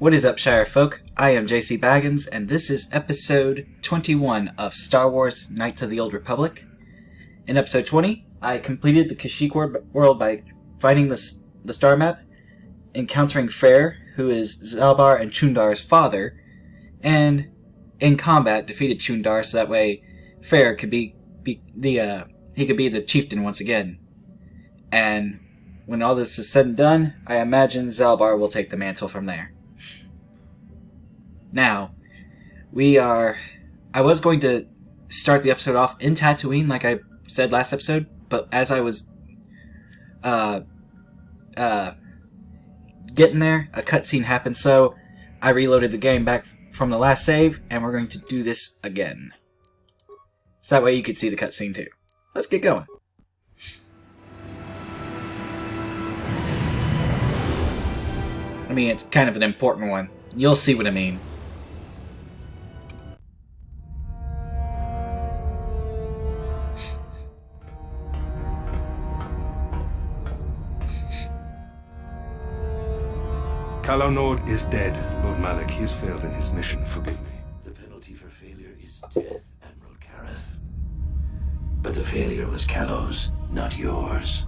What is up, Shire folk? I am JCBaggins, and this is episode 21 of Star Wars Knights of the Old Republic. In episode 20, I completed the Kashyyyk world by finding the star map, encountering Freyr, who is Zalbar and Chundar's father, and in combat defeated Chundar so that way Freyr could be the chieftain once again. And when all this is said and done, I imagine Zalbar will take the mantle from there. Now, I was going to start the episode off in Tatooine, like I said last episode, but as I was getting there, a cutscene happened, so I reloaded the game back from the last save, and we're going to do this again. So that way you could see the cutscene too. Let's get going. I mean, it's kind of an important one. You'll see what I mean. KOTOR is dead, Lord Malak. He has failed in his mission. Forgive me. The penalty for failure is death, Admiral Kareth. But the failure was Kalos, not yours.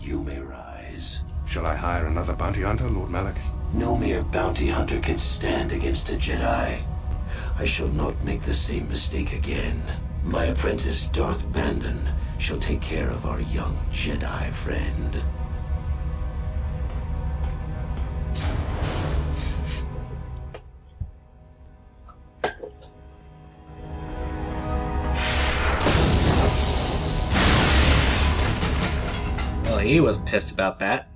You may rise. Shall I hire another bounty hunter, Lord Malak? No mere bounty hunter can stand against a Jedi. I shall not make the same mistake again. My apprentice, Darth Bandon, shall take care of our young Jedi friend. Well, he was pissed about that.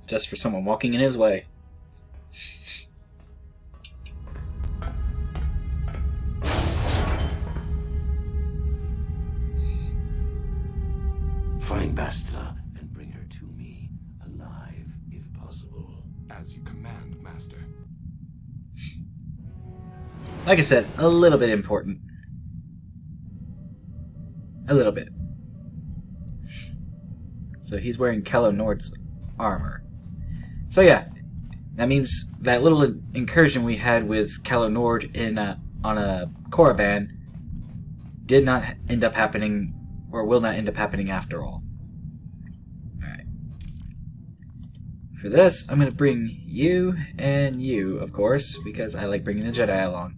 Just for someone walking in his way. Find Bastila and bring her to me, alive if possible. As you command, Master. Like I said, a little bit important. A little bit. So he's wearing KOTOR's armor. So yeah, that means that little incursion we had with KOTOR on a Korriban did not end up happening, or will not end up happening after all. Alright. For this, I'm going to bring you and you, of course, because I like bringing the Jedi along.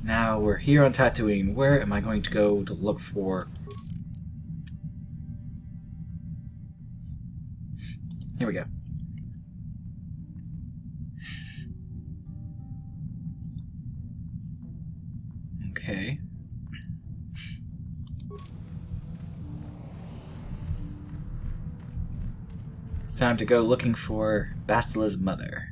Now we're here on Tatooine. Where am I going to go to look for... Here we go. Okay. It's time to go looking for Bastila's mother.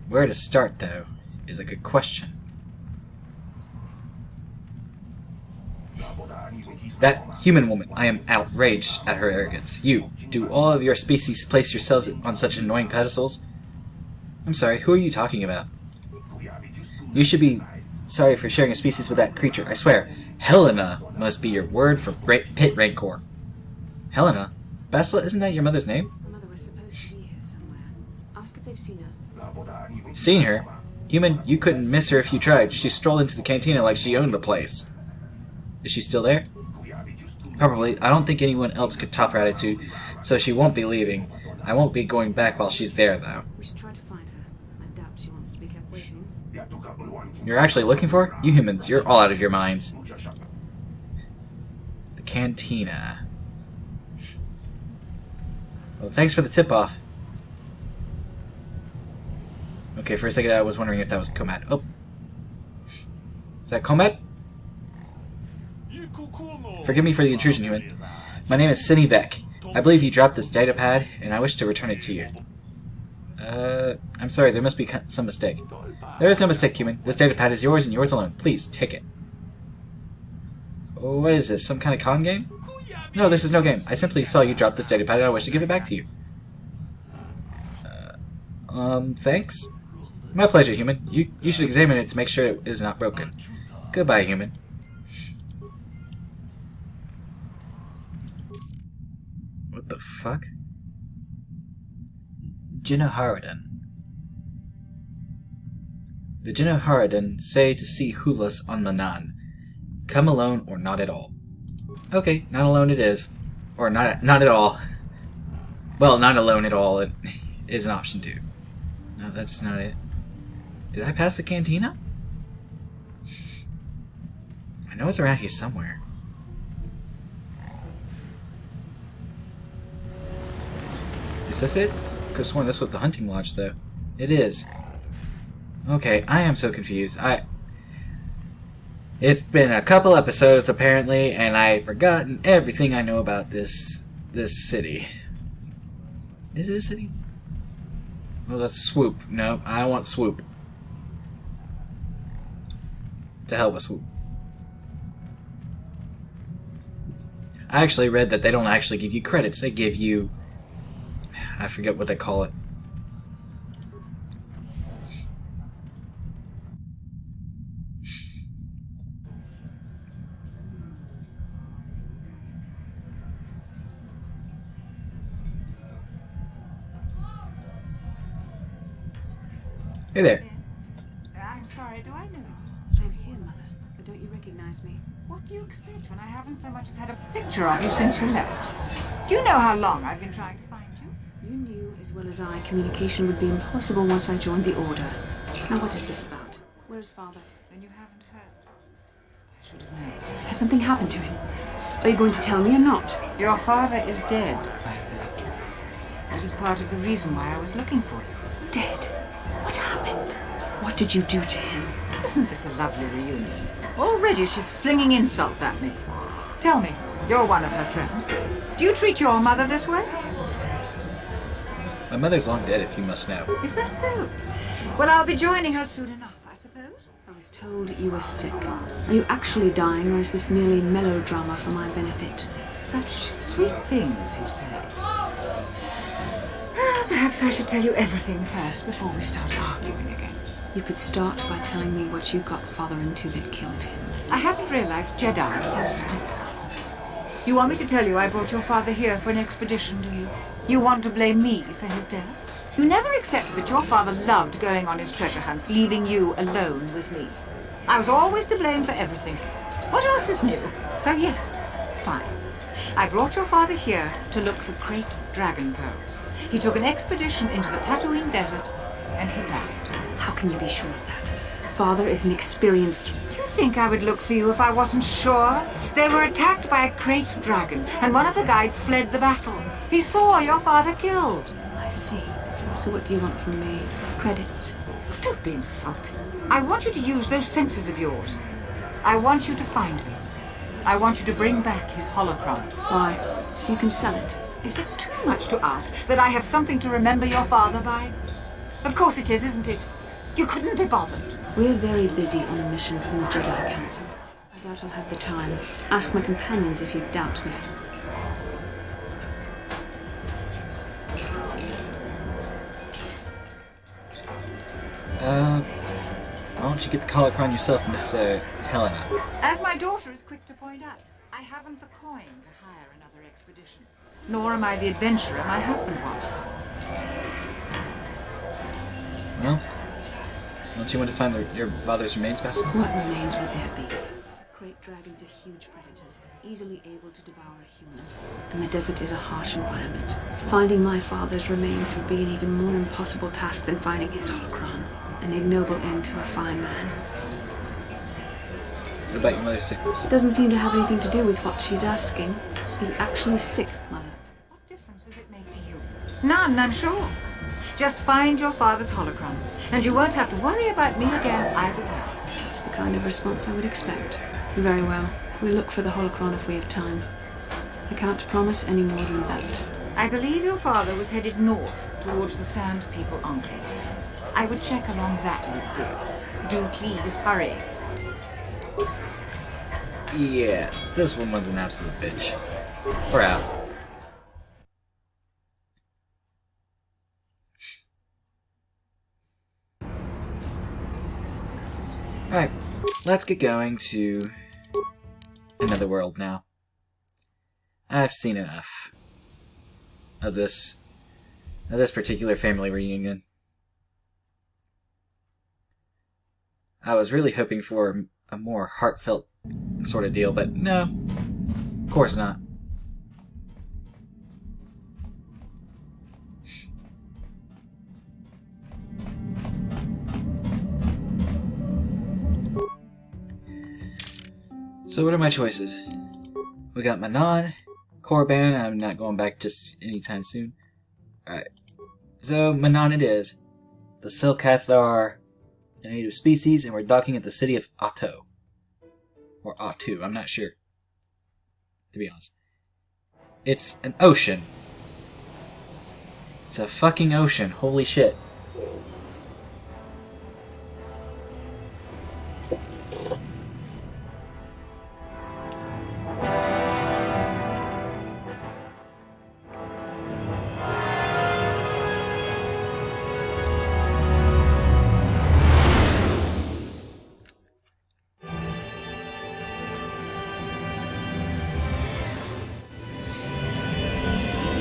Where to start, though, is a good question. That human woman, I am outraged at her arrogance. You, do all of your species place yourselves on such annoying pedestals? I'm sorry, who are you talking about? You should be sorry for sharing a species with that creature, I swear. Helena must be your word for pit rancor. Helena? Bastila, isn't that your mother's name? My mother was supposed to be here somewhere. Ask if they've seen her. Seen her? Human, you couldn't miss her if you tried. She strolled into the cantina like she owned the place. Is she still there? Probably. I don't think anyone else could top her attitude, so she won't be leaving. I won't be going back while she's there, though. We should try to find her. I doubt she wants to be kept waiting. You're actually looking for her? You humans, you're all out of your minds. The cantina. Well, thanks for the tip-off. Okay, for a second I was wondering if that was Komet. Oh. Is that Komet? Forgive me for the intrusion, human. My name is Cine Vec. I believe you dropped this datapad, and I wish to return it to you. I'm sorry, there must be some mistake. There is no mistake, human. This datapad is yours and yours alone. Please, take it. Oh, what is this, some kind of con game? No, this is no game. I simply saw you drop this datapad and I wish to give it back to you. Thanks? My pleasure, human. You should examine it to make sure it is not broken. Goodbye, human. fuck? Jinoharadan. The Jinoharadan say to see Hulas on Manaan. Come alone or not at all. Okay, not alone it is. Or not at all. Well, not alone at all. It is an option too. No, that's not it. Did I pass the cantina? I know it's around here somewhere. Is this it? I could have sworn this was the hunting lodge, though. It is. Okay, I am so confused. It's been a couple episodes, apparently, and I've forgotten everything I know about this city. Is it a city? Well, that's Swoop. No, I want Swoop. To hell with Swoop. I actually read that they don't actually give you credits. They give you... I forget what they call it. Hey there. I'm sorry, do I know you? I'm here, Mother. But don't you recognize me? What do you expect when I haven't so much as had a picture of you since you left? Do you know how long I've been trying to find you? You knew as well as I communication would be impossible once I joined the Order. Now what is this about? Where's Father? Then you haven't heard. I should have known. Has something happened to him? Are you going to tell me or not? Your father is dead, Master. That is part of the reason why I was looking for you. Dead? What happened? What did you do to him? Isn't this a lovely reunion? Already she's flinging insults at me. Tell me, you're one of her friends. Do you treat your mother this way? My mother's long dead, if you must know. Is that so? Well, I'll be joining her soon enough, I suppose. I was told you were sick. Are you actually dying, or is this merely melodrama for my benefit? Such sweet things, you say. Perhaps I should tell you everything first before we start arguing again. You could start by telling me what you got Father into that killed him. I hadn't realized Jedi are so spiteful. You want me to tell you I brought your father here for an expedition, do you? You want to blame me for his death? You never accepted that your father loved going on his treasure hunts, leaving you alone with me. I was always to blame for everything. What else is new? So yes, fine. I brought your father here to look for great dragon pearls. He took an expedition into the Tatooine desert, and he died. How can you be sure of that? Father is an experienced... Do you think I would look for you if I wasn't sure? They were attacked by a great dragon, and one of the guides fled the battle. He saw your father killed. I see. So what do you want from me? Credits? Don't be insulting. I want you to use those senses of yours. I want you to find him. I want you to bring back his holocron. Why? So you can sell it? Is it too much to ask that I have something to remember your father by? Of course it is, isn't it? You couldn't be bothered. We're very busy on a mission from the Jedi Council. I doubt I'll have the time. Ask my companions if you doubt me. Why don't you get the holocron yourself, Mr. Helena? As my daughter is quick to point out, I haven't the coin to hire another expedition. Nor am I the adventurer my husband was. Well, don't you want to find your father's remains, Master? What remains would there be? Great dragons are huge predators, easily able to devour a human. And the desert is a harsh environment. Finding my father's remains would be an even more impossible task than finding his holocron. An ignoble end to a fine man. What about your mother's sickness? It doesn't seem to have anything to do with what she's asking. Are you actually sick, Mother? What difference does it make to you? None, I'm sure. Just find your father's holocron, and you won't have to worry about me again either way. That's the kind of response I would expect. Very well. We'll look for the holocron if we have time. I can't promise any more than that. I believe your father was headed north towards the Sand People Enclave. I would check along that route, dear. Do please hurry. Yeah, this woman's an absolute bitch. We're out. Alright, let's get going to another world now. I've seen enough. of this particular family reunion. I was really hoping for a more heartfelt sort of deal, but no, of course not. So what are my choices? We got Manaan, Korban. I'm not going back just anytime soon. Alright. So Manaan it is. The Selkath are a native species, and we're docking at the city of Otto. Or Ottu, I'm not sure. To be honest. It's an ocean. It's a fucking ocean. Holy shit.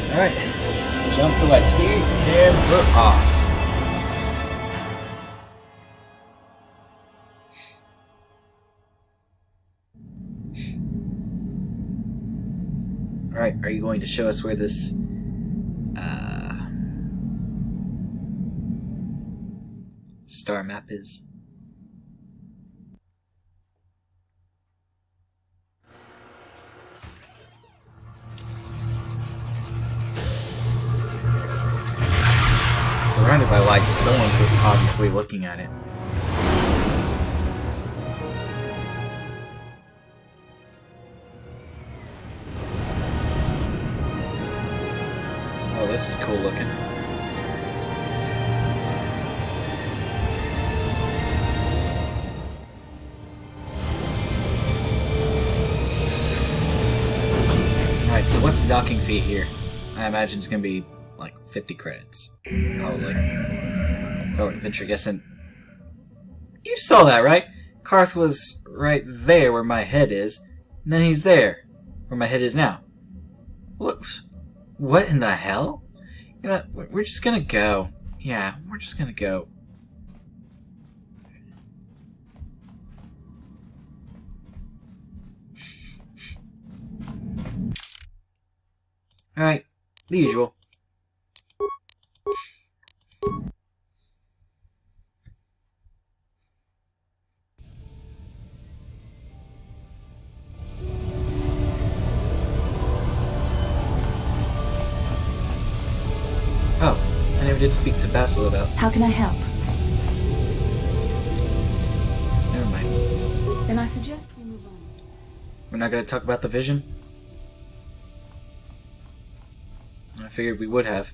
Alright, jump to light speed, and we're off. Alright, are you going to show us where this star map is? Surrounded by light, someone's obviously looking at it. Oh, this is cool looking. Alright, so what's the docking fee here? I imagine it's gonna be like 50 credits. Probably. If I were to venture guessing. You saw that, right? Karth was right there where my head is, and then he's there, where my head is now. What in the hell? You know, we're just gonna go. Yeah, we're just gonna go. Alright, the usual. Oh, I never did speak to Basil about. How can I help? Never mind. Then I suggest we move on. We're not going to talk about the vision? I figured we would have.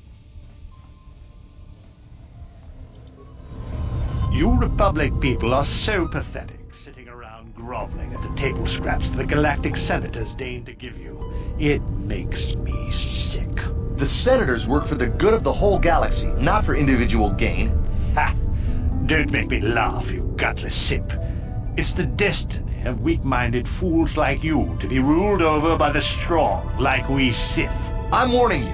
You Republic people are so pathetic, sitting around groveling at the table scraps the galactic senators deign to give you. It makes me sick. The senators work for the good of the whole galaxy, not for individual gain. Ha! Don't make me laugh, you gutless simp. It's the destiny of weak-minded fools like you to be ruled over by the strong, like we Sith. I'm warning you.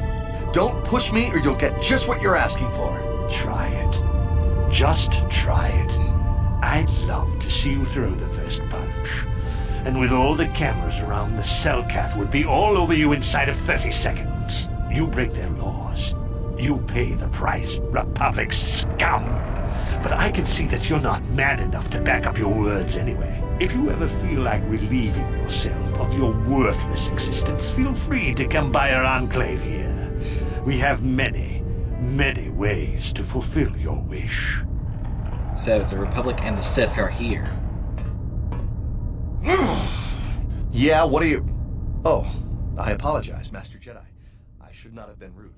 Don't push me or you'll get just what you're asking for. Try it. Just try it. I'd love to see you throw the first punch. And with all the cameras around, the Selkath would be all over you inside of 30 seconds. You break their laws. You pay the price, Republic scum. But I can see that you're not man enough to back up your words anyway. If you ever feel like relieving yourself of your worthless existence, feel free to come by our enclave here. We have many, many ways to fulfill your wish. So the Republic and the Sith are here. Yeah, what are you... Oh, I apologize, Master Jedi. I should not have been rude.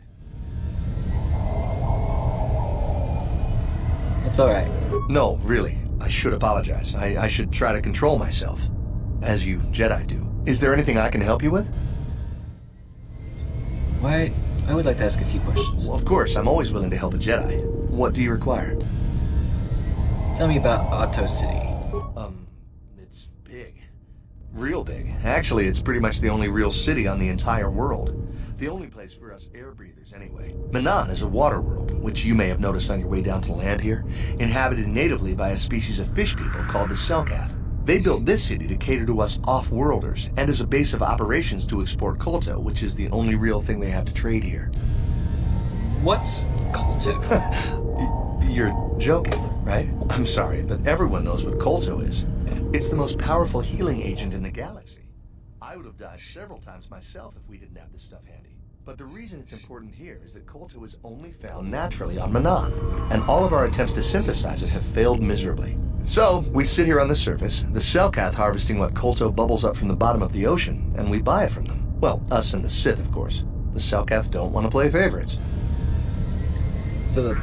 It's alright. No, really, I should apologize. I should try to control myself, as you Jedi do. Is there anything I can help you with? Why? I would like to ask a few questions. Well, of course, I'm always willing to help a Jedi. What do you require? Tell me about Otto City. It's big. Real big. Actually, it's pretty much the only real city on the entire world. The only place for us air breathers, anyway. Manaan is a water world, which you may have noticed on your way down to land here, inhabited natively by a species of fish people called the Selkath. They built this city to cater to us off-worlders, and as a base of operations to export KOTOR, which is the only real thing they have to trade here. What's KOTOR? You're joking, right? I'm sorry, but everyone knows what KOTOR is. It's the most powerful healing agent in the galaxy. I would have died several times myself if we didn't have this stuff handy. But the reason it's important here is that KOTOR is only found naturally on Manaan, and all of our attempts to synthesize it have failed miserably. So, we sit here on the surface, the Selkath harvesting what KOTOR bubbles up from the bottom of the ocean, and we buy it from them. Well, us and the Sith, of course. The Selkath don't want to play favorites. So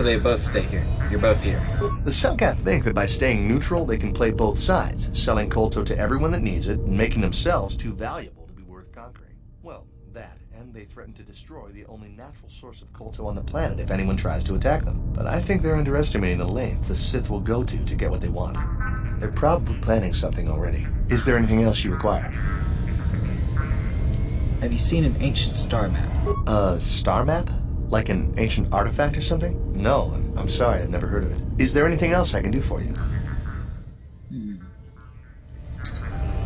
they both stay here. You're both here. The Selkath think that by staying neutral, they can play both sides, selling KOTOR to everyone that needs it, and making themselves too valuable to be worth conquering. Well, that, and they threaten to destroy the only natural source of KOTOR on the planet if anyone tries to attack them. But I think they're underestimating the length the Sith will go to get what they want. They're probably planning something already. Is there anything else you require? Have you seen an ancient star map? A star map? Like an ancient artifact or something? No, I'm sorry, I've never heard of it. Is there anything else I can do for you?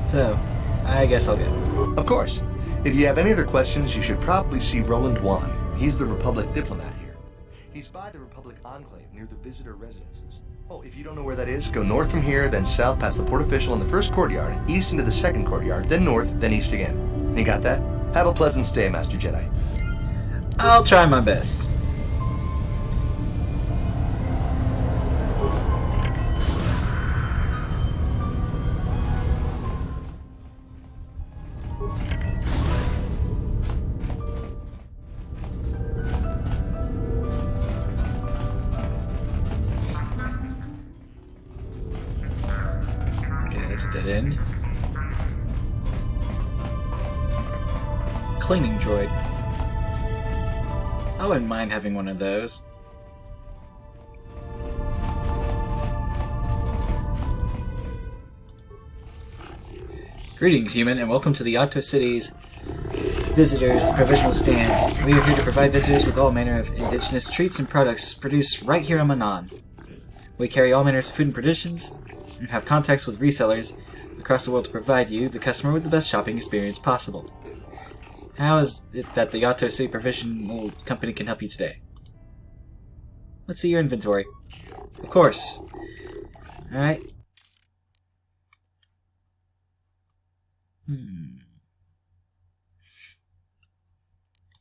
So, I guess I'll go. Of course. If you have any other questions, you should probably see Roland Wan. He's the Republic diplomat here. He's by the Republic Enclave near the visitor residences. Oh, if you don't know where that is, go north from here, then south past the port official in the first courtyard, east into the second courtyard, then north, then east again. You got that? Have a pleasant stay, Master Jedi. I'll try my best. Okay, that's a dead end. Cleaning droid. I wouldn't mind having one of those. Greetings, human, and welcome to the Otto City's Visitors Provisional Stand. We are here to provide visitors with all manner of indigenous treats and products produced right here on Manaan. We carry all manners of food and provisions, and have contacts with resellers across the world to provide you, the customer, with the best shopping experience possible. How is it that the Otto City Provisional Company can help you today? Let's see your inventory. Of course. Alright.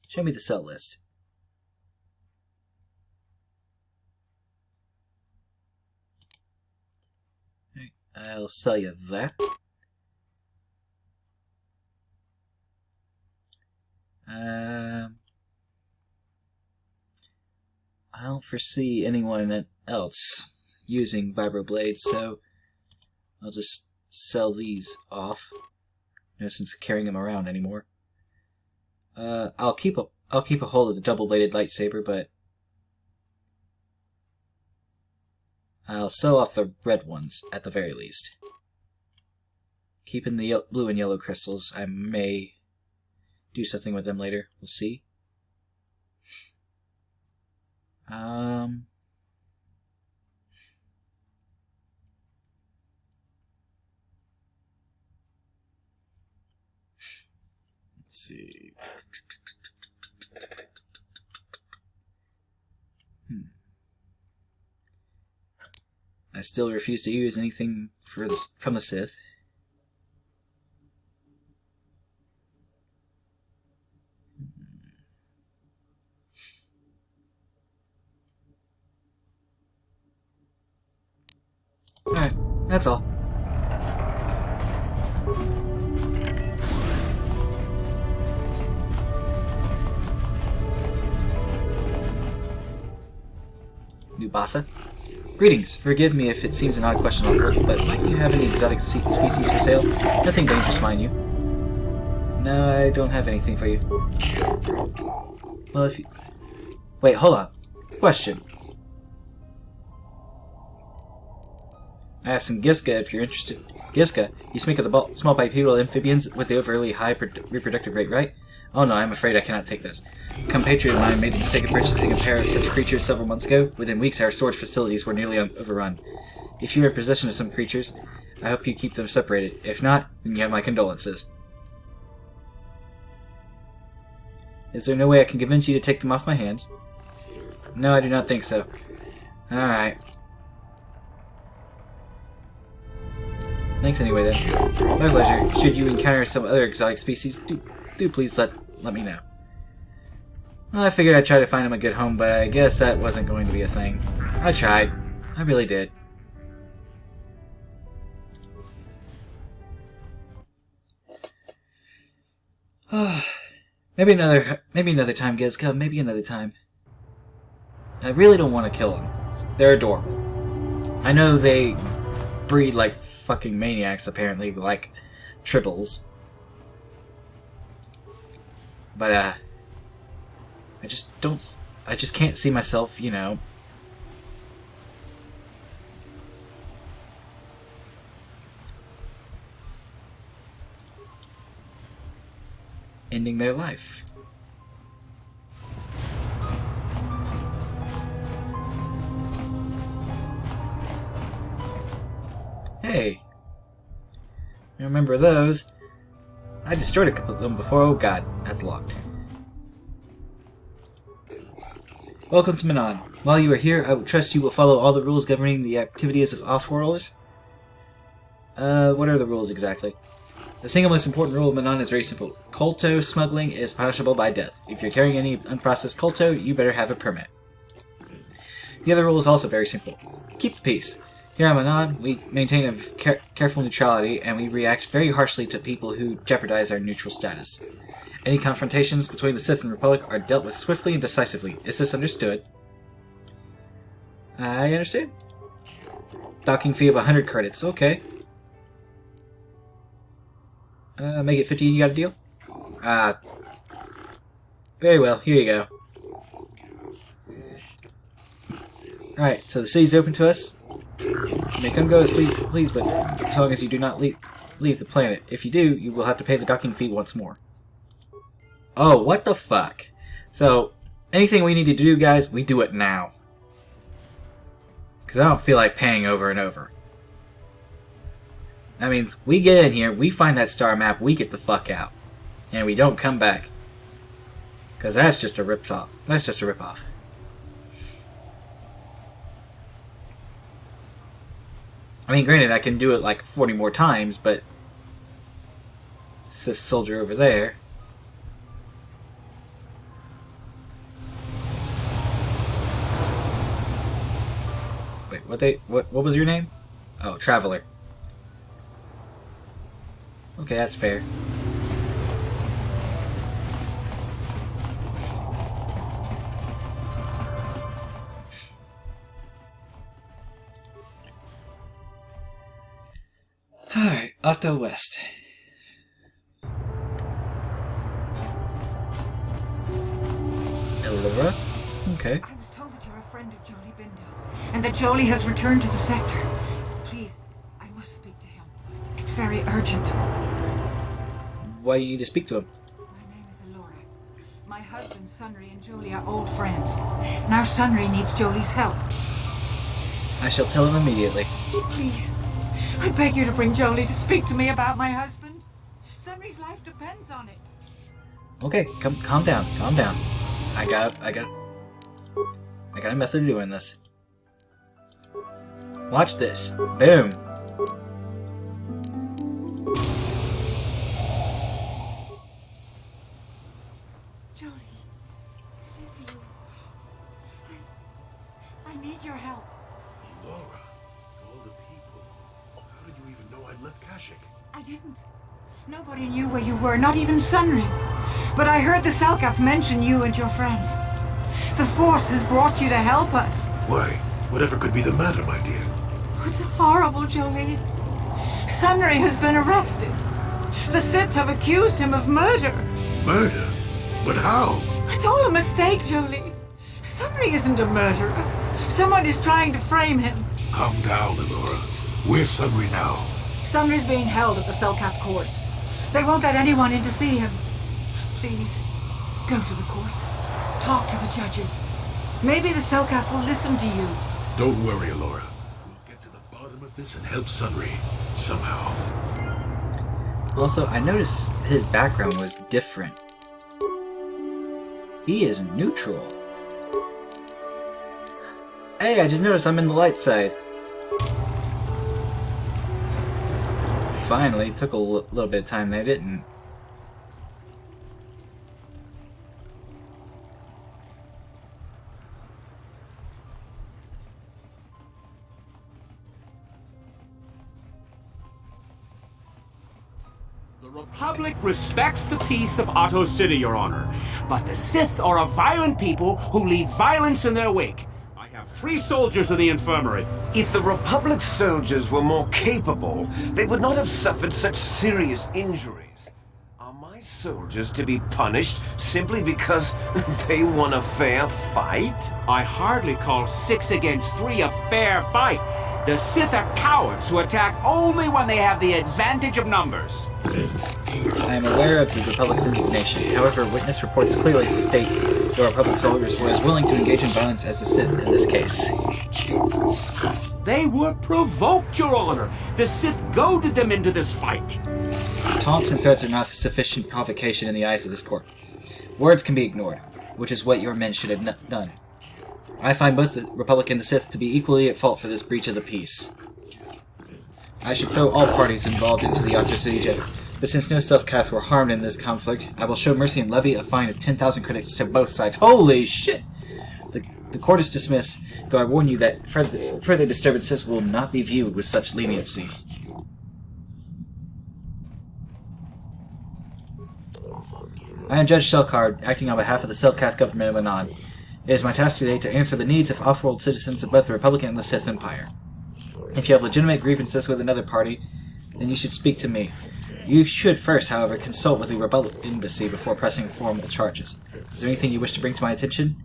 Show me the sell list. Alright, I'll sell you that. I don't foresee anyone else using vibroblades, so I'll just sell these off. No sense carrying them around anymore. I'll keep a hold of the double-bladed lightsaber, but I'll sell off the red ones at the very least. Keeping the blue and yellow crystals, I may do something with them later. We'll see. Let's see. I still refuse to use anything for this from the Sith. Alright, that's all. Nubasa? Greetings. Forgive me if it seems an odd question on Earth, but might you have any exotic species for sale? Nothing dangerous, mind you. No, I don't have anything for you. Well, if you... Wait, hold on. Question. I have some Giska if you're interested. Gizka, you speak of the small bipedal amphibians with the overly high reproductive rate, right? Oh no, I'm afraid I cannot take this. A compatriot of mine made the mistake of purchasing a pair of such creatures several months ago. Within weeks, our storage facilities were nearly overrun. If you are in possession of some creatures, I hope you keep them separated. If not, then you have my condolences. Is there no way I can convince you to take them off my hands? No, I do not think so. Alright. Thanks anyway, then. My pleasure. Should you encounter some other exotic species, do please let me know. Well, I figured I'd try to find him a good home, but I guess that wasn't going to be a thing. I tried. I really did. Maybe another time, Gizka. Maybe another time. I really don't want to kill them. They're adorable. I know they breed like fucking maniacs, apparently, like tribbles. But, I just can't see myself, you know, ending their life. Hey, I remember those. I destroyed a couple of them before. Oh god, that's locked. Welcome to Manaan. While you are here, I would trust you will follow all the rules governing the activities of off-worlders. What are the rules exactly? The single most important rule of Manaan is very simple. Kolto smuggling is punishable by death. If you're carrying any unprocessed kolto, you better have a permit. The other rule is also very simple. Keep the peace. Here on Manaan, we maintain a careful neutrality, and we react very harshly to people who jeopardize our neutral status. Any confrontations between the Sith and Republic are dealt with swiftly and decisively. Is this understood? I understand. Docking fee of 100 credits. Okay. Make it 15, you got a deal? Very well, here you go. Alright, so the city's open to us. You may come go as please, but as long as you do not leave the planet. If you do, you will have to pay the docking fee once more. Oh, what the fuck? So, anything we need to do, guys, we do it now. Because I don't feel like paying over and over. That means we get in here, we find that star map, we get the fuck out. And we don't come back. Because that's just a rip-off. That's just a rip-off. I mean, granted, I can do it like 40 more times, but... Sith soldier over there. Wait, what was your name? Oh, Traveler. Okay, that's fair. Alright, off to the west. Elora? Okay. I was told that you're a friend of Jolie Bindo, and that Jolie has returned to the sector. Please, I must speak to him. It's very urgent. Why do you need to speak to him? My name is Elora. My husband, Sunry, and Jolie are old friends. Now Sunry needs Jolie's help. I shall tell him immediately. Please, I beg you to bring Jolie to speak to me about my husband. Sunry's life depends on it. Okay, calm down, calm down. I got a method of doing this. Watch this. Boom. Jolie, it is you. I need your help. Laura, of all the people, how did you even know I'd left Kashyyyk? I didn't. Nobody knew where you were, not even Sunry. But I heard the Selkath mention you and your friends. The Force has brought you to help us. Why? Whatever could be the matter, my dear? It's horrible, Jolie. Sunry has been arrested. The Sith have accused him of murder. Murder? But how? It's all a mistake, Jolie. Sunry isn't a murderer. Someone is trying to frame him. Calm down, Elora. Where's Sunry now? Sunry's being held at the Selkath courts. They won't let anyone in to see him. Please, go to the courts. Talk to the judges. Maybe the Selkath will listen to you. Don't worry, Alora. We'll get to the bottom of this and help Sunry. Somehow. Also, I noticed his background was different. He is neutral. Hey, I just noticed I'm in the light side. Finally, took a little bit of time there, didn't? The Republic respects the peace of Otto City, Your Honor, but the Sith are a violent people who leave violence in their wake. I have 3 soldiers in the infirmary. If the Republic soldiers were more capable, they would not have suffered such serious injuries. Are my soldiers to be punished simply because they won a fair fight? I hardly call 6 against 3 a fair fight. The Sith are cowards who attack only when they have the advantage of numbers. I am aware of the Republic's indignation. However, witness reports clearly state the Republic soldiers were as willing to engage in violence as the Sith in this case. They were provoked, Your Honor. The Sith goaded them into this fight. Taunts and threats are not sufficient provocation in the eyes of this court. Words can be ignored, which is what your men should have done. I find both the Republic and the Sith to be equally at fault for this breach of the peace. I should throw all parties involved into the Otto City jail, but since no Selkath were harmed in this conflict, I will show mercy and levy a fine of 10,000 credits to both sides. Holy shit! The court is dismissed, though I warn you that further disturbances will not be viewed with such leniency. I am Judge Shelkard, acting on behalf of the Selkath government of Manaan. It is my task today to answer the needs of off-world citizens of both the Republic and the Sith Empire. If you have legitimate grievances with another party, then you should speak to me. You should first, however, consult with the Republic Embassy before pressing formal charges. Is there anything you wish to bring to my attention?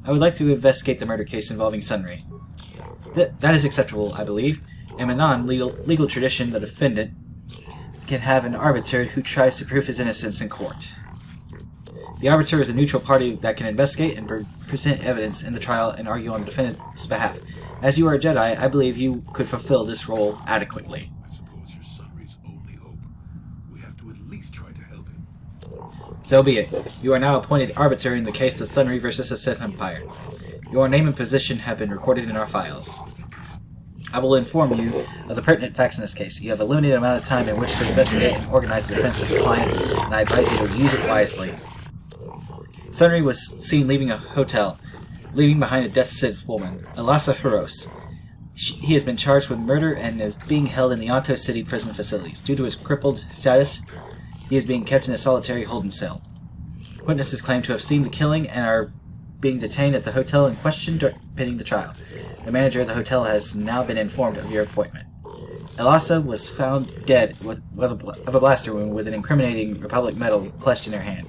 I would like to investigate the murder case involving Sunry. That is acceptable, I believe. In Manaan legal tradition, the defendant can have an arbiter who tries to prove his innocence in court. The arbiter is a neutral party that can investigate and present evidence in the trial and argue on the defendant's behalf. As you are a Jedi, I believe you could fulfill this role adequately. I suppose you're Sunry's only hope. We have to at least try to help him. So be it. You are now appointed arbiter in the case of Sunry versus the Sith Empire. Your name and position have been recorded in our files. I will inform you of the pertinent facts in this case. You have a limited amount of time in which to investigate and organize the defense of the client, and I advise you to use it wisely. Sunry was seen leaving a hotel, leaving behind a death Sith woman, Elasa Huros. He has been charged with murder and is being held in the Otto City prison facilities. Due to his crippled status, he is being kept in a solitary holding cell. Witnesses claim to have seen the killing and are being detained at the hotel in question pending the trial. The manager of the hotel has now been informed of your appointment. Elasa was found dead of a blaster wound with an incriminating Republic medal clutched in her hand.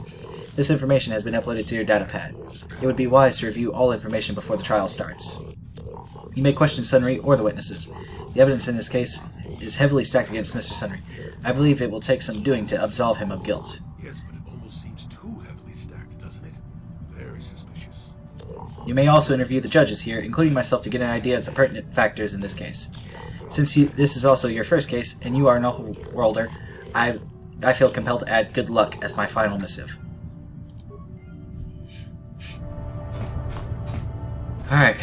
This information has been uploaded to your datapad. It would be wise to review all information before the trial starts. You may question Sunry or the witnesses. The evidence in this case is heavily stacked against Mr. Sunry. I believe it will take some doing to absolve him of guilt. Yes, but it almost seems too heavily stacked, doesn't it? Very suspicious. You may also interview the judges here, including myself, to get an idea of the pertinent factors in this case. Since this is also your first case, and you are an off-worlder, I feel compelled to add good luck as my final missive. Alright.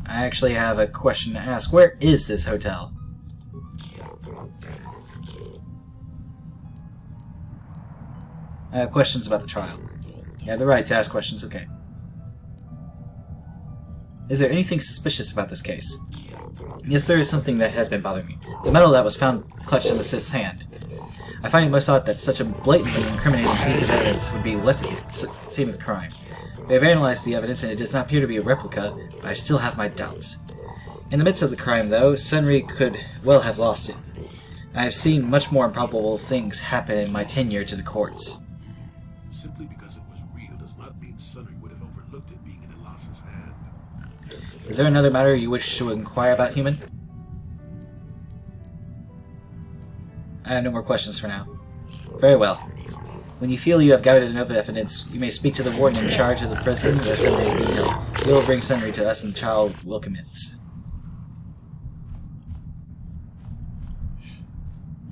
I actually have a question to ask. Where is this hotel? I have questions about the trial. You have the right to ask questions, okay. Is there anything suspicious about this case? Yes, there is something that has been bothering me. The medal that was found clutched in the Sith's hand. I find it most odd that such a blatantly incriminating piece of evidence would be left at the scene of the crime. We have analyzed the evidence and it does not appear to be a replica, but I still have my doubts. In the midst of the crime, though, Sunry could well have lost it. I have seen much more improbable things happen in my tenure to the courts. Simply because it was real does not mean Sunry would have overlooked it being in Elasa's hand. Is there another matter you wish to inquire about, human? I have no more questions for now. Very well. When you feel you have gathered enough evidence, you may speak to the warden in charge of the prison where Sunday is being held. He will bring Sunday to us and the trial will commence.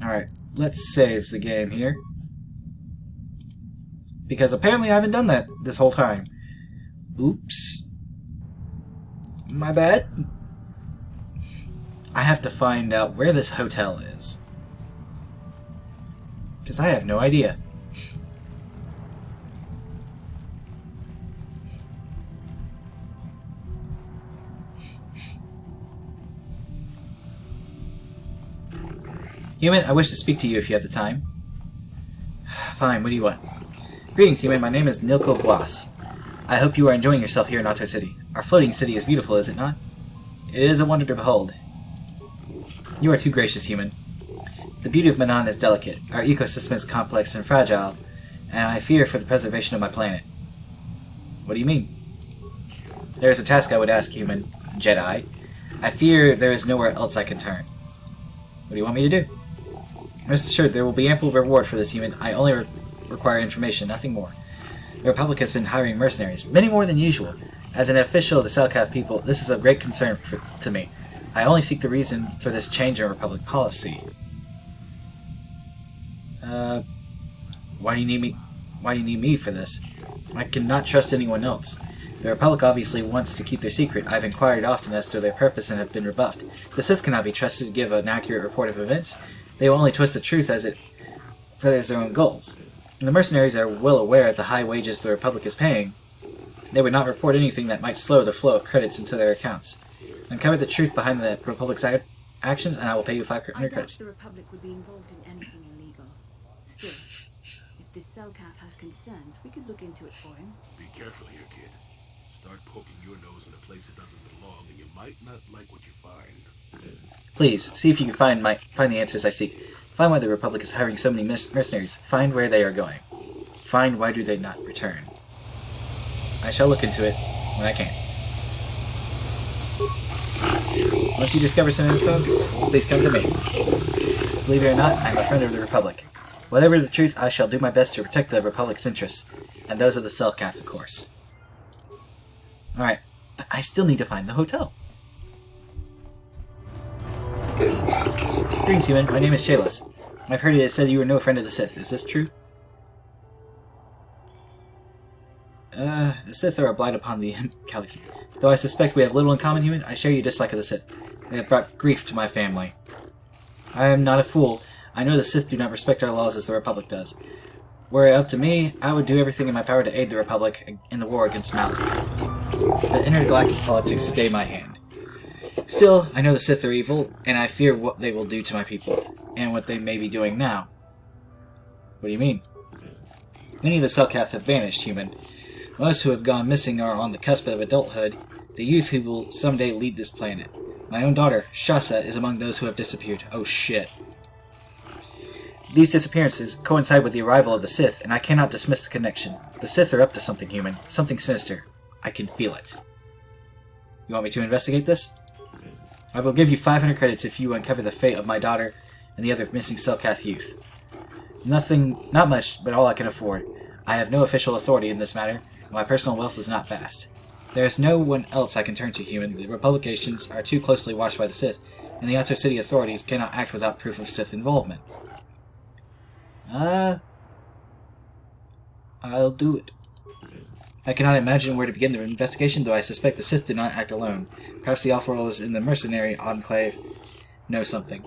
Alright, let's save the game here. Because apparently I haven't done that this whole time. Oops. My bad. I have to find out where this hotel is. Because I have no idea. Human, I wish to speak to you if you have the time. Fine, what do you want? Greetings, human. My name is Nilko Boas. I hope you are enjoying yourself here in Oto City. Our floating city is beautiful, is it not? It is a wonder to behold. You are too gracious, human. The beauty of Manaan is delicate. Our ecosystem is complex and fragile, and I fear for the preservation of my planet. What do you mean? There is a task I would ask, human. Jedi. I fear there is nowhere else I can turn. What do you want me to do? Rest assured, there will be ample reward for this, human. I only require information, nothing more. The Republic has been hiring mercenaries, many more than usual. As an official of the Selkath people, this is of great concern to me. I only seek the reason for this change in Republic policy. Why do you need me? Why do you need me for this? I cannot trust anyone else. The Republic obviously wants to keep their secret. I've inquired often as to their purpose and have been rebuffed. The Sith cannot be trusted to give an accurate report of events. They will only twist the truth as it furthers their own goals. And the mercenaries are well aware of the high wages the Republic is paying. They would not report anything that might slow the flow of credits into their accounts. Uncover the truth behind the Republic's actions, and I will pay you 500 credits. The Republic would be involved in anything illegal. Still, if this Selkath has concerns, we could look into it for him. Be careful here, kid. Start poking your nose in a place it doesn't belong, and you might not like what you find. Please, see if you can find the answers I seek. Find why the Republic is hiring so many mercenaries. Find where they are going. Find why do they not return. I shall look into it when I can. Once you discover some info, please come to me. Believe it or not, I am a friend of the Republic. Whatever the truth, I shall do my best to protect the Republic's interests, and those of the Selkath, of course. Alright, but I still need to find the hotel. Greetings, human. My name is Shayless. I've heard it is said you are no friend of the Sith. Is this true? The Sith are a blight upon the galaxy. Though I suspect we have little in common, human, I share your dislike of the Sith. They have brought grief to my family. I am not a fool. I know the Sith do not respect our laws as the Republic does. Were it up to me, I would do everything in my power to aid the Republic in the war against Malak. The intergalactic politics stay my hand. Still, I know the Sith are evil, and I fear what they will do to my people, and what they may be doing now. What do you mean? Many of the Selkath have vanished, human. Most who have gone missing are on the cusp of adulthood, the youth who will someday lead this planet. My own daughter, Shasa, is among those who have disappeared. Oh shit. These disappearances coincide with the arrival of the Sith, and I cannot dismiss the connection. The Sith are up to something, human. Something sinister. I can feel it. You want me to investigate this? I will give you 500 credits if you uncover the fate of my daughter and the other missing Selkath youth. Not much, but all I can afford. I have no official authority in this matter, and my personal wealth is not vast. There is no one else I can turn to, human. The Republicans are too closely watched by the Sith, and the Oto City authorities cannot act without proof of Sith involvement. I'll do it. I cannot imagine where to begin the investigation, though I suspect the Sith did not act alone. Perhaps the Alpha in the mercenary enclave know something.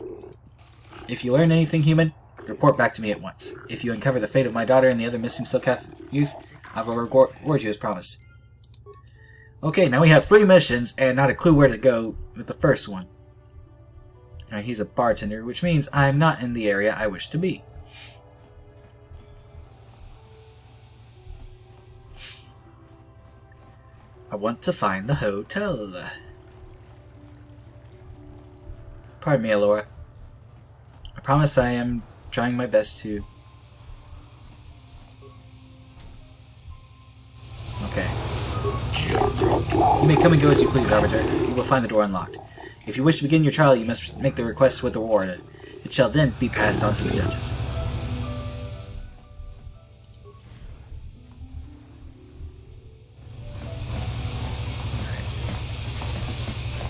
If you learn anything, human, report back to me at once. If you uncover the fate of my daughter and the other missing Selkath youth, I will reward you as promised. Okay, now we have 3 missions and not a clue where to go with the first one. Alright, he's a bartender, which means I'm not in the area I wish to be. I want to find the hotel. Pardon me, Alora. I promise I am trying my best to... Okay. You may come and go as you please, Arbiter. You will find the door unlocked. If you wish to begin your trial, you must make the request with the warden. It shall then be passed on to the judges.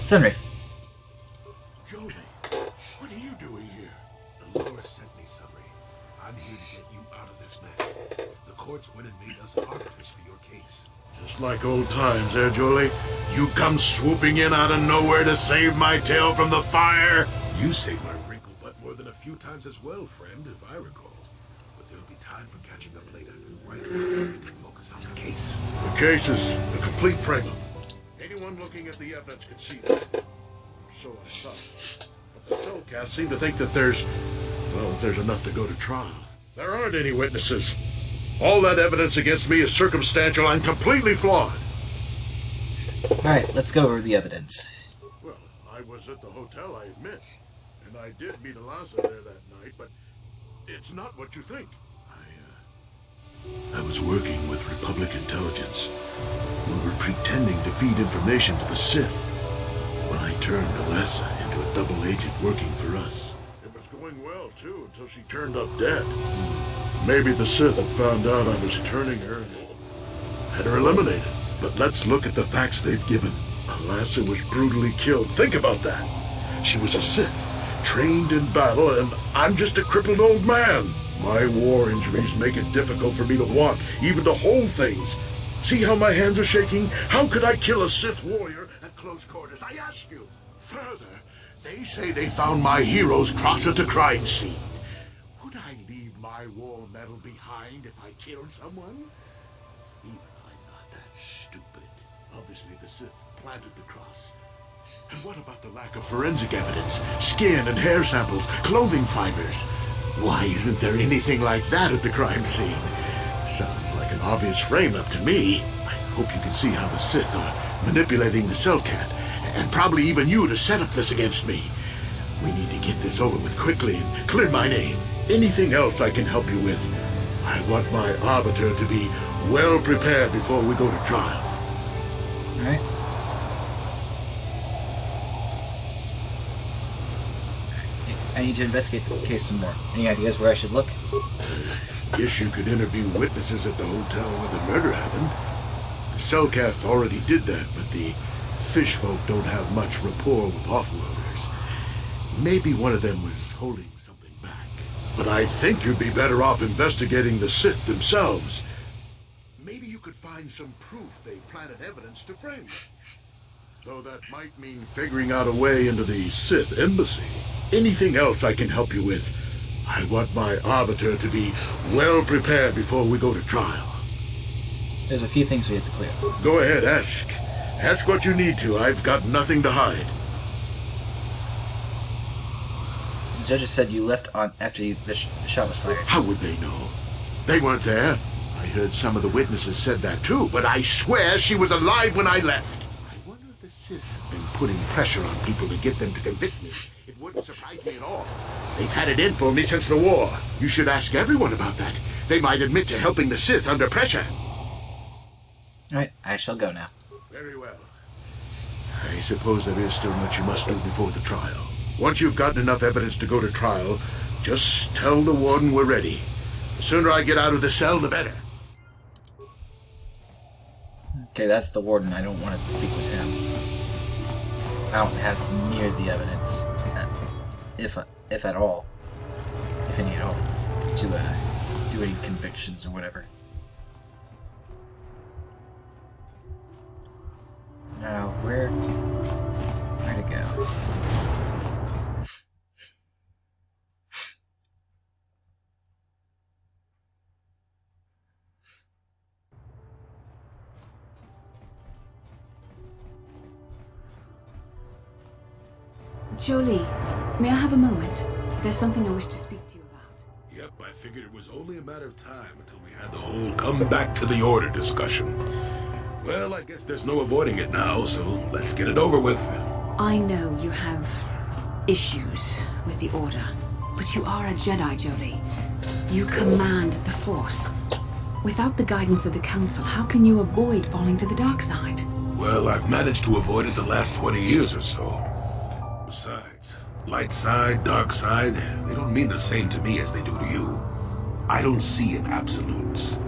Sunray. Jolie, what are you doing here? The Lord sent me, Sunray. I'm here to get you out of this mess. The courts went and made us arbiters for your case. Just like old times, eh, Jolie? You come swooping in out of nowhere to save my tail from the fire? You saved my wrinkle butt more than a few times as well, friend, if I recall. But there'll be time for catching up later. Right now, we can focus on the case. The case is a complete frame-up. Anyone looking at the evidence can see that. So I thought. But the Cellcast seem to think that there's enough to go to trial. There aren't any witnesses. All that evidence against me is circumstantial and completely flawed. Alright, let's go over the evidence. Well, I was at the hotel, I admit. And I did meet Eliza there that night, but it's not what you think. I was working with Republic intelligence. We were pretending to feed information to the Sith when I turned Eliza into a double agent working for us. It was going well, too, until she turned up dead. Maybe the Sith had found out I was turning her and had her eliminated. But let's look at the facts they've given. Eliza was brutally killed. Think about that. She was a Sith, trained in battle, and I'm just a crippled old man. My war injuries make it difficult for me to walk, even to hold things. See how my hands are shaking? How could I kill a Sith warrior at close quarters? I ask you. Further, they say they found my hero's cross at the crime scene. Would I leave my war medal behind if I killed someone? Even I'm not that stupid. Obviously, the Sith planted the cross. And what about the lack of forensic evidence? Skin and hair samples, clothing fibers. Why isn't there anything like that at the crime scene? Sounds like an obvious frame-up to me. I hope you can see how the Sith are manipulating the Cellcat, and probably even you to set up this against me. We need to get this over with quickly and clear my name. Anything else I can help you with? I want my arbiter to be well prepared before we go to trial. All right. I need to investigate the case some more. Any ideas where I should look? Guess you could interview witnesses at the hotel where the murder happened. The Cellcath already did that, but the fish folk don't have much rapport with offworlders. Maybe one of them was holding something back. But I think you'd be better off investigating the Sith themselves. Maybe you could find some proof they planted evidence to frame it. Though that might mean figuring out a way into the Sith embassy. Anything else I can help you with? I want my arbiter to be well prepared before we go to trial. There's a few things we have to clear. Go ahead, ask. Ask what you need to. I've got nothing to hide. The judges said you left on after the shot was fired. How would they know? They weren't there. I heard some of the witnesses said that too, but I swear she was alive when I left. I wonder if the Sith have been putting pressure on people to get them to convict me. It wouldn't surprise me at all. They've had it in for me since the war. You should ask everyone about that. They might admit to helping the Sith under pressure. Alright, I shall go now. Very well. I suppose there is still much you must do before the trial. Once you've gotten enough evidence to go to trial, just tell the warden we're ready. The sooner I get out of the cell, the better. Okay, that's the warden. I don't want to speak with him. I don't have near the evidence, if at all, if any at all, to do any convictions or whatever. Now, where to go? Jolie, may I have a moment? There's something I wish to speak to you about. Yep, I figured it was only a matter of time until we had the whole come back to the order discussion. Well, I guess there's no avoiding it now, so let's get it over with. I know you have issues with the Order, but you are a Jedi, Jolie. You command the Force. Without the guidance of the Council, how can you avoid falling to the dark side? Well, I've managed to avoid it the last 20 years or so. Besides, light side, dark side, they don't mean the same to me as they do to you. I don't see in absolutes.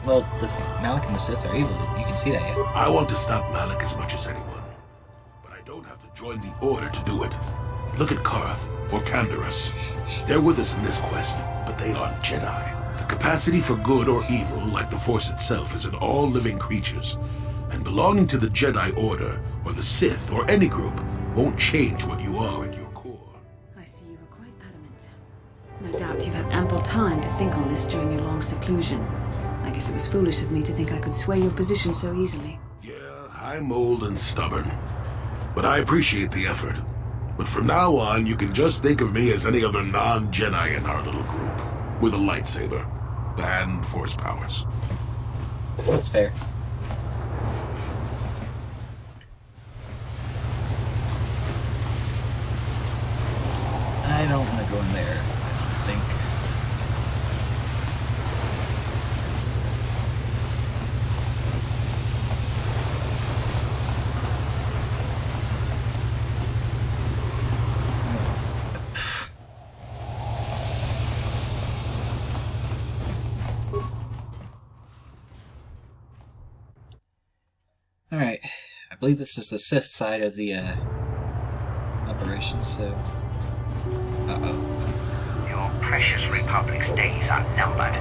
Well, this Malik and the Sith are evil. You can see that, yeah? I want to stop Malik as much as anyone. But I don't have to join the Order to do it. Look at Karth, or Canderous. They're with us in this quest, but they aren't Jedi. The capacity for good or evil, like the Force itself, is in all living creatures. And belonging to the Jedi Order, or the Sith, or any group, won't change what you are at your core. I see you were quite adamant. No doubt you've had ample time to think on this during your long seclusion. I guess it was foolish of me to think I could sway your position so easily. Yeah, I'm old and stubborn. But I appreciate the effort. But from now on, you can just think of me as any other non-Jedi in our little group. With a lightsaber. And Force powers. That's fair. I don't want to go in there, I think. Alright, I believe this is the Sith side of the operation, so... Your precious Republic's days are numbered. It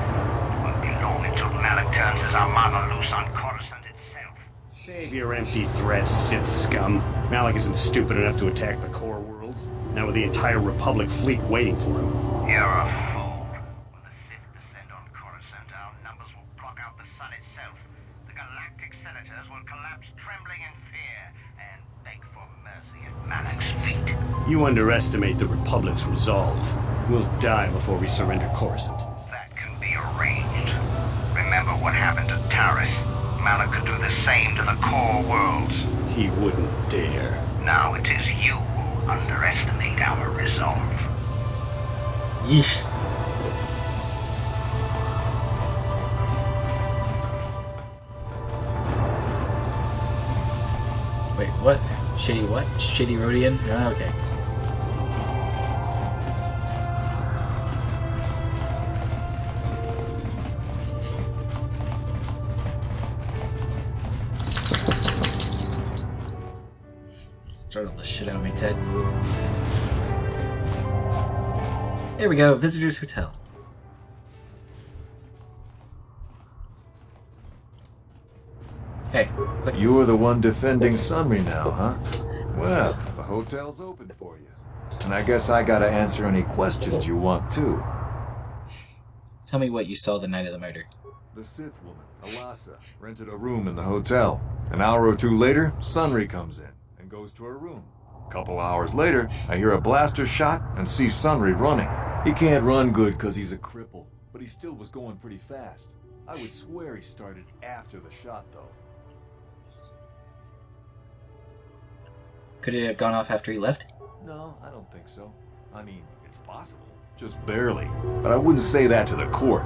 won't be long until Malik turns his armada loose on Coruscant itself. Save your empty threats, Sith scum. Malik isn't stupid enough to attack the core worlds, now with the entire Republic fleet waiting for him. You're a fool. When the Sith descend on Coruscant, our numbers will block out the sun itself. The galactic senators will collapse trembling in fear and beg for mercy at Malik's feet. You underestimate the Republic's resolve. We'll die before we surrender Coruscant. That can be arranged. Remember what happened to Taris. Malik could do the same to the core worlds. He wouldn't dare. Now it is you who underestimate our resolve. Yeesh. Wait, what? Shitty what? Shitty Rhodian? Oh, okay. Startle the shit out of me, Ted. There we go, Visitor's Hotel. Hey, click. You were the one defending Sunry now, huh? Well, the hotel's open for you. And I guess I gotta answer any questions you want too. Tell me what you saw the night of the murder. The Sith woman, Alasa, rented a room in the hotel. An hour or two later, Sunry comes in and goes to her room. A couple hours later, I hear a blaster shot and see Sunry running. He can't run good because he's a cripple, but he still was going pretty fast. I would swear he started after the shot, though. Could it have gone off after he left? No, I don't think so. I mean, it's possible. Just barely. But I wouldn't say that to the court.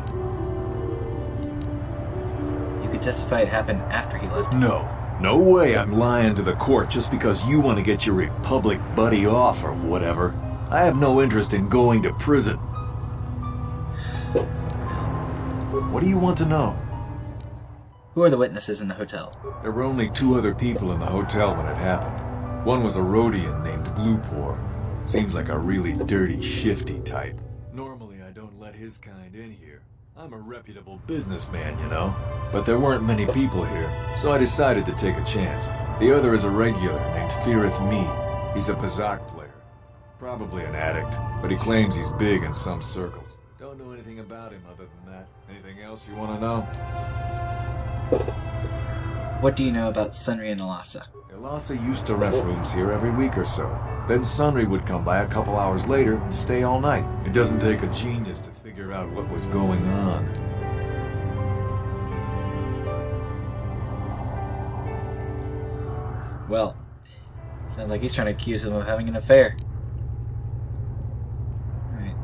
You could testify it happened after he left. No. No way I'm lying to the court just because you want to get your Republic buddy off or whatever. I have no interest in going to prison. What do you want to know? Who are the witnesses in the hotel? There were only 2 other people in the hotel when it happened. One was a Rhodian named Glupor. Seems like a really dirty, shifty type. Normally I don't let his kind in here. I'm a reputable businessman, you know. But there weren't many people here, so I decided to take a chance. The other is a regular named Feareth Me. He's a Pazak player. Probably an addict, but he claims he's big in some circles. Don't know anything about him other than that. Anything else you want to know? What do you know about Sunry and Alasa? Alasa used to rent rooms here every week or so. Then Sunry would come by a couple hours later and stay all night. It doesn't take a genius to figure out what was going on. Well, sounds like he's trying to accuse him of having an affair. Alright.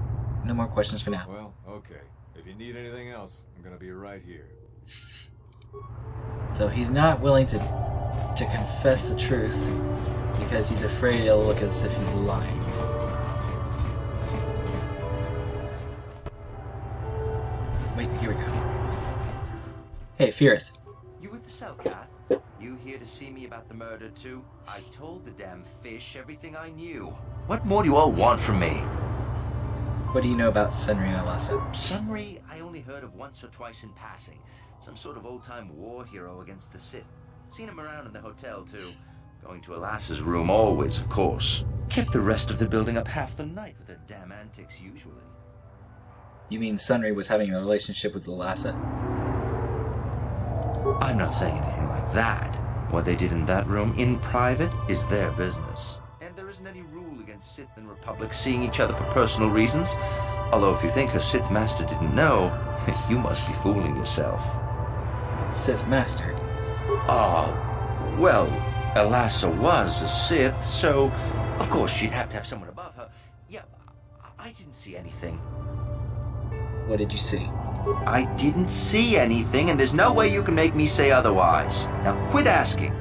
No more questions for now. Well, okay. If you need anything else, I'm gonna be right here. So he's not willing to confess the truth because he's afraid it'll look as if he's lying. Wait, here we go. Hey, Fearith. You with the Cellcath? You here to see me about the murder too? I told the damn fish everything I knew. What more do you all want from me? What do you know about Sunry and Alasa? Sunry, I only heard of once or twice in passing. Some sort of old-time war hero against the Sith. Seen him around in the hotel too. Going to Alasa's room always, of course. Kept the rest of the building up half the night with their damn antics usually. You mean Sunry was having a relationship with Alasa? I'm not saying anything like that. What they did in that room in private is their business. And there isn't any rule against Sith and Republic seeing each other for personal reasons. Although if you think her Sith Master didn't know, you must be fooling yourself. Sith Master? Well, Alasa was a Sith, so of course she'd have to have someone above her. Yeah, I didn't see anything. What did you see? I didn't see anything, and there's no way you can make me say otherwise. Now quit asking.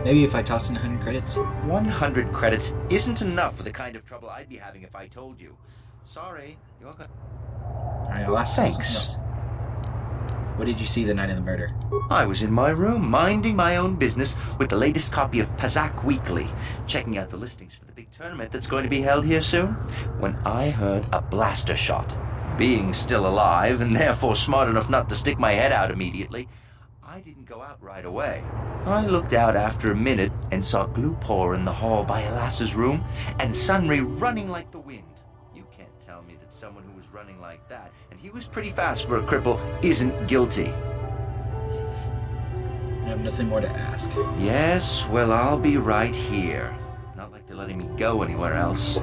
Maybe if I toss in 100 credits? 100 credits isn't enough for the kind of trouble I'd be having if I told you. Sorry, you're gonna... Alright, I'll ask you something else. What did you see the night of the murder? I was in my room, minding my own business with the latest copy of Pazak Weekly, checking out the listings for the big tournament that's going to be held here soon, when I heard a blaster shot. Being still alive, and therefore smart enough not to stick my head out immediately, I didn't go out right away. I looked out after a minute and saw Glupor in the hall by Alasa's room, and Sunry running like the wind. You can't tell me that someone who was running like that, and he was pretty fast for a cripple, isn't guilty. I have nothing more to ask. Yes, well, I'll be right here. Not like they're letting me go anywhere else.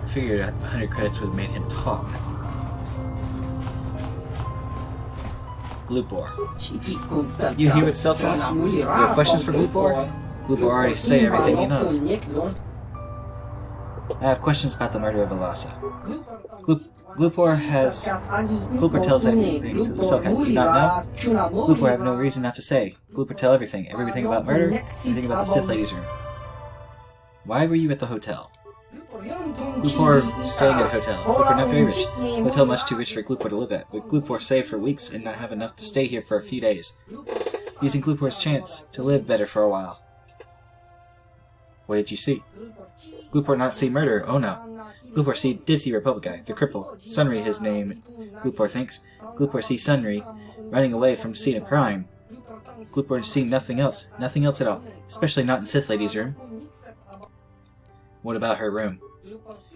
I figured 100 credits would have made him talk. Glupor. You here with Selkath? You have questions for Glupor? Glupor already say everything he knows. I have questions about the murder of Alasa. Glupor tells everything Selkath did not know. Glupor have no reason not to say. Glupor tell everything. Everything about murder, everything about the Sith Lady's room. Why were you at the hotel? Glupor staying at a hotel. Glupor not very rich. Hotel much too rich for Glupor to live at. But Glupor saved for weeks and not have enough to stay here for a few days. Using Glupor's chance to live better for a while. What did you see? Glupor not see murder, oh no. Glupor did see Republic guy, the cripple. Sunry his name, Glupor thinks. Glupor see Sunry running away from scene of crime. Glupor see nothing else at all. Especially not in Sith Lady's room. What about her room?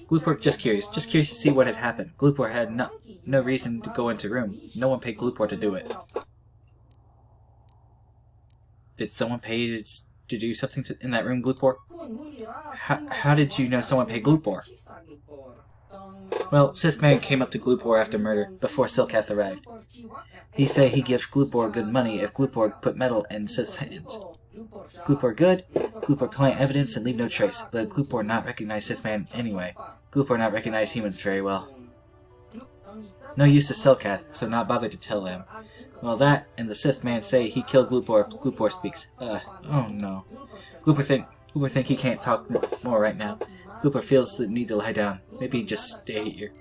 Glupor just curious to see what had happened. Glupor had no reason to go into room. No one paid Glupor to do it. Did someone pay to do something in that room, Glupor? How did you know someone paid Glupor? Well, Sith Man came up to Glupor after murder, before Selkath arrived. He said he'd give Glupor good money if Glupor put metal in Sith's hands. Glupor good, Glupor plant evidence and leave no trace. Let Glupor not recognize Sith Man anyway. Glupor not recognize humans very well. No use to Selkath, so not bother to tell them. Well, that and the Sith Man say he killed Glupor if Glupor speaks. Oh no. Glupor think he can't talk more right now. Glupor feels the need to lie down. Maybe just stay here.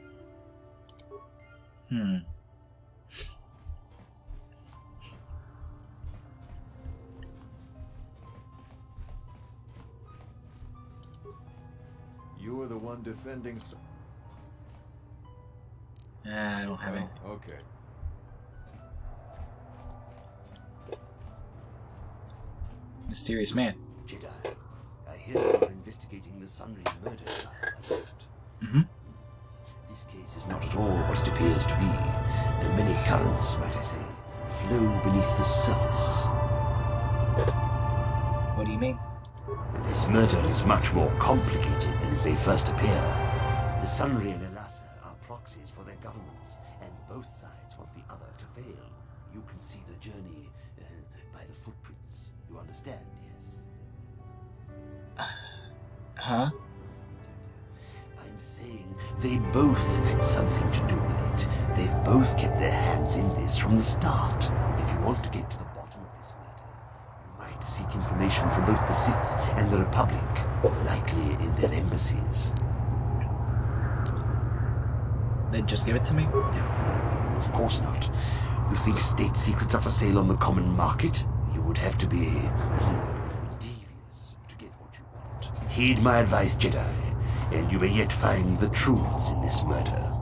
You were the one defending... I don't have anything. Okay. Mysterious man. Jedi, I hear you're investigating the Sunry murder trial. This case is not at all what it appears to be. There are many currents, might I say, flow beneath the surface. What do you mean? This murder is much more complicated than it may first appear. The Sunry and Alasa are proxies for their governments, and both sides want the other to fail. You can see the journey by the footprints. You understand, yes? Huh? I'm saying they both had something to do with it. They've both kept their hands in this from the start. If you want to get to the bottom of this murder, you might seek information from both the Sith and the Republic, likely in their embassies. They'd just give it to me? No, of course not. You think state secrets are for sale on the common market? You would have to be devious to get what you want. Heed my advice, Jedi, and you may yet find the truths in this murder.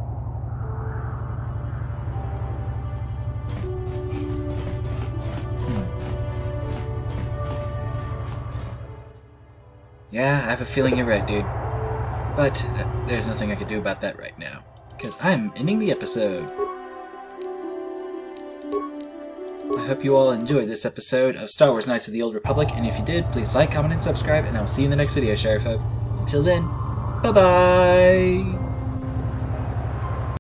Yeah, I have a feeling you're right, dude. But there's nothing I can do about that right now, because I'm ending the episode. I hope you all enjoyed this episode of Star Wars Knights of the Old Republic, and if you did, please like, comment, and subscribe, and I will see you in the next video, Sheriff. Until then, bye-bye!